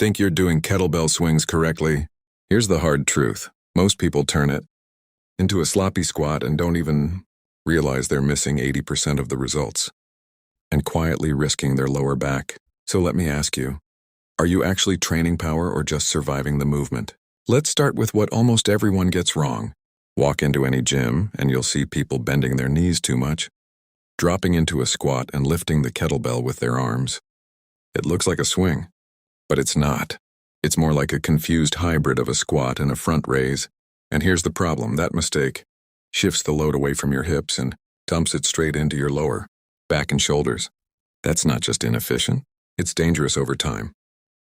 Think you're doing kettlebell swings correctly? Here's the hard truth. Most people turn it into a sloppy squat and don't even realize they're missing 80% of the results and quietly risking their lower back. So let me ask you, are you actually training power or just surviving the movement? Let's start with what almost everyone gets wrong. Walk into any gym and you'll see people bending their knees too much, dropping into a squat and lifting the kettlebell with their arms. It looks like a swing, but it's not. It's more like a confused hybrid of a squat and a front raise. And here's the problem, that mistake shifts the load away from your hips and dumps it straight into your lower back and shoulders. That's not just inefficient, it's dangerous over time.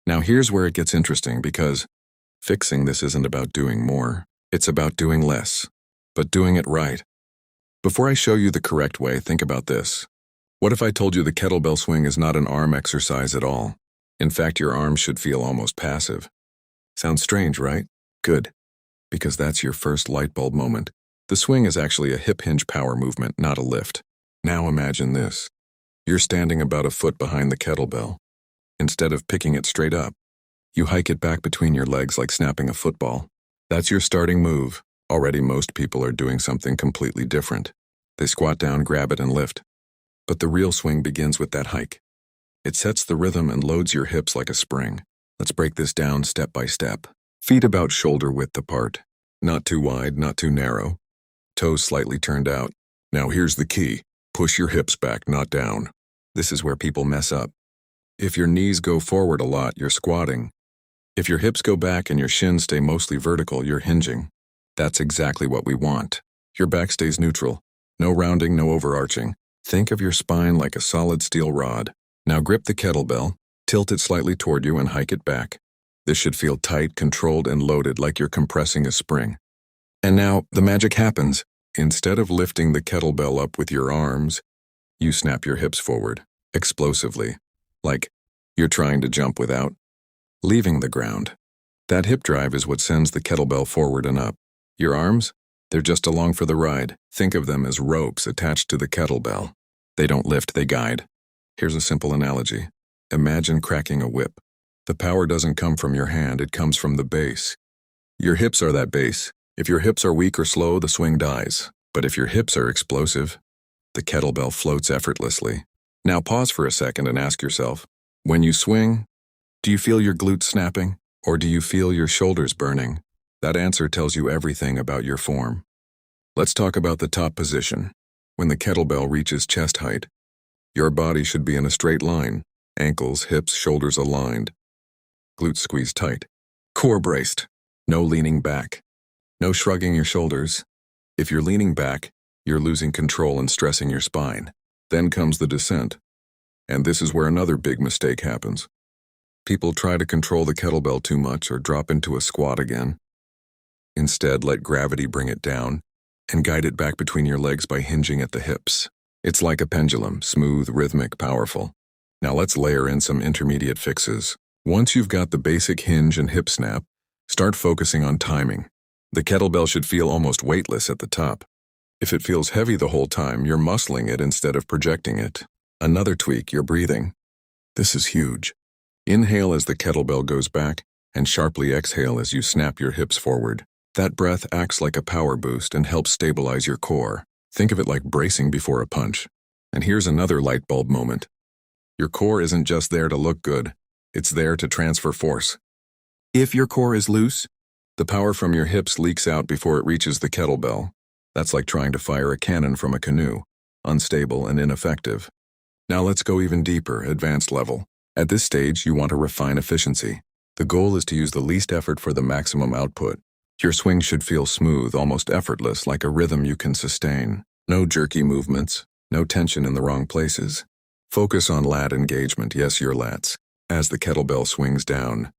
Now here's where it gets interesting, because fixing this isn't about doing more, it's about doing less, but doing it right. Before I show you the correct way, think about this. What if I told you the kettlebell swing is not an arm exercise at all? In fact, your arms should feel almost passive. Sounds strange, right? Good, because that's your first light bulb moment. The swing is actually a hip hinge power movement, not a lift. Now imagine this. You're standing about a foot behind the kettlebell. Instead of picking it straight up, you hike it back between your legs like snapping a football. That's your starting move. Already most people are doing something completely different. They squat down, grab it, and lift. But the real swing begins with that hike. It sets the rhythm and loads your hips like a spring. Let's break this down step by step. Feet about shoulder width apart. Not too wide, not too narrow. Toes slightly turned out. Now here's the key. Push your hips back, not down. This is where people mess up. If your knees go forward a lot, you're squatting. If your hips go back and your shins stay mostly vertical, you're hinging. That's exactly what we want. Your back stays neutral. No rounding, no overarching. Think of your spine like a solid steel rod. Now grip the kettlebell, tilt it slightly toward you and hike it back. This should feel tight, controlled, and loaded like you're compressing a spring. And now the magic happens. Instead of lifting the kettlebell up with your arms, you snap your hips forward, explosively, like you're trying to jump without leaving the ground. That hip drive is what sends the kettlebell forward and up. Your arms? They're just along for the ride. Think of them as ropes attached to the kettlebell. They don't lift, they guide. Here's a simple analogy. Imagine cracking a whip. The power doesn't come from your hand, it comes from the base. Your hips are that base. If your hips are weak or slow, the swing dies. But if your hips are explosive, the kettlebell floats effortlessly. Now pause for a second and ask yourself, when you swing, do you feel your glutes snapping, or do you feel your shoulders burning? That answer tells you everything about your form. Let's talk about the top position. When the kettlebell reaches chest height, your body should be in a straight line, ankles, hips, shoulders aligned. Glutes squeezed tight. Core braced. No leaning back. No shrugging your shoulders. If you're leaning back, you're losing control and stressing your spine. Then comes the descent. And this is where another big mistake happens. People try to control the kettlebell too much or drop into a squat again. Instead, let gravity bring it down and guide it back between your legs by hinging at the hips. It's like a pendulum, smooth, rhythmic, powerful. Now let's layer in some intermediate fixes. Once you've got the basic hinge and hip snap, start focusing on timing. The kettlebell should feel almost weightless at the top. If it feels heavy the whole time, you're muscling it instead of projecting it. Another tweak, your breathing. This is huge. Inhale as the kettlebell goes back, and sharply exhale as you snap your hips forward. That breath acts like a power boost and helps stabilize your core. Think of it like bracing before a punch. And here's another light bulb moment. Your core isn't just there to look good, it's there to transfer force. If your core is loose, the power from your hips leaks out before it reaches the kettlebell. That's like trying to fire a cannon from a canoe, unstable and ineffective. Now let's go even deeper, advanced level. At this stage, you want to refine efficiency. The goal is to use the least effort for the maximum output. Your swing should feel smooth, almost effortless, like a rhythm you can sustain. No jerky movements, no tension in the wrong places. Focus on lat engagement, yes, your lats. As the kettlebell swings down,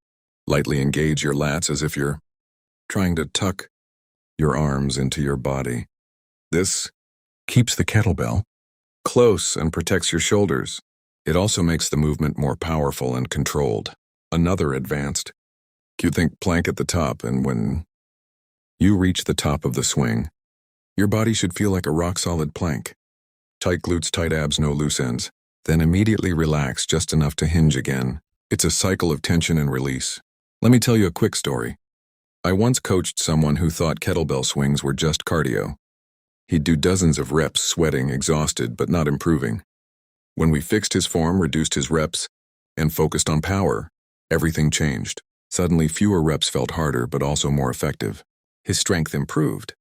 lightly engage your lats as if you're trying to tuck your arms into your body. This keeps the kettlebell close and protects your shoulders. It also makes the movement more powerful and controlled. Another advanced. You think plank at the top, and when you reach the top of the swing, your body should feel like a rock-solid plank. Tight glutes, tight abs, no loose ends. Then immediately relax just enough to hinge again. It's a cycle of tension and release. Let me tell you a quick story. I once coached someone who thought kettlebell swings were just cardio. He'd do dozens of reps, sweating, exhausted, but not improving. When we fixed his form, reduced his reps, and focused on power, everything changed. Suddenly, fewer reps felt harder, but also more effective. His strength improved.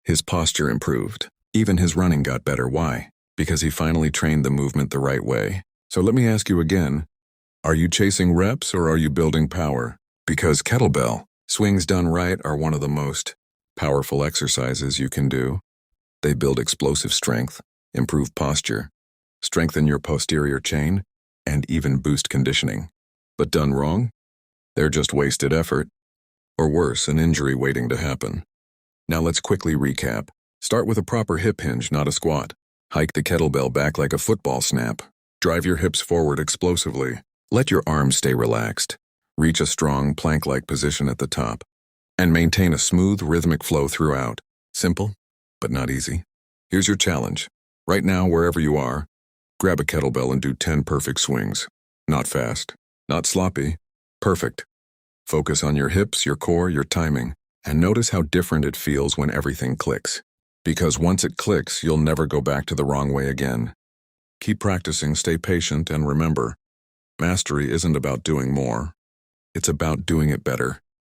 His posture improved. Even his running got better. Why? Because he finally trained the movement the right way. So let me ask you again, are you chasing reps or are you building power? Because kettlebell swings done right are one of the most powerful exercises you can do. They build explosive strength, improve posture, strengthen your posterior chain, and even boost conditioning. But done wrong? They're just wasted effort. Or worse, an injury waiting to happen. Now let's quickly recap. Start with a proper hip hinge, not a squat. Hike the kettlebell back like a football snap. Drive your hips forward explosively. Let your arms stay relaxed. Reach a strong plank-like position at the top. And maintain a smooth, rhythmic flow throughout. Simple, but not easy. Here's your challenge. Right now, wherever you are, grab a kettlebell and do 10 perfect swings. Not fast, not sloppy, perfect. Focus on your hips, your core, your timing, and notice how different it feels when everything clicks. Because once it clicks, you'll never go back to the wrong way again. Keep practicing, stay patient, and remember, mastery isn't about doing more. It's about doing it better.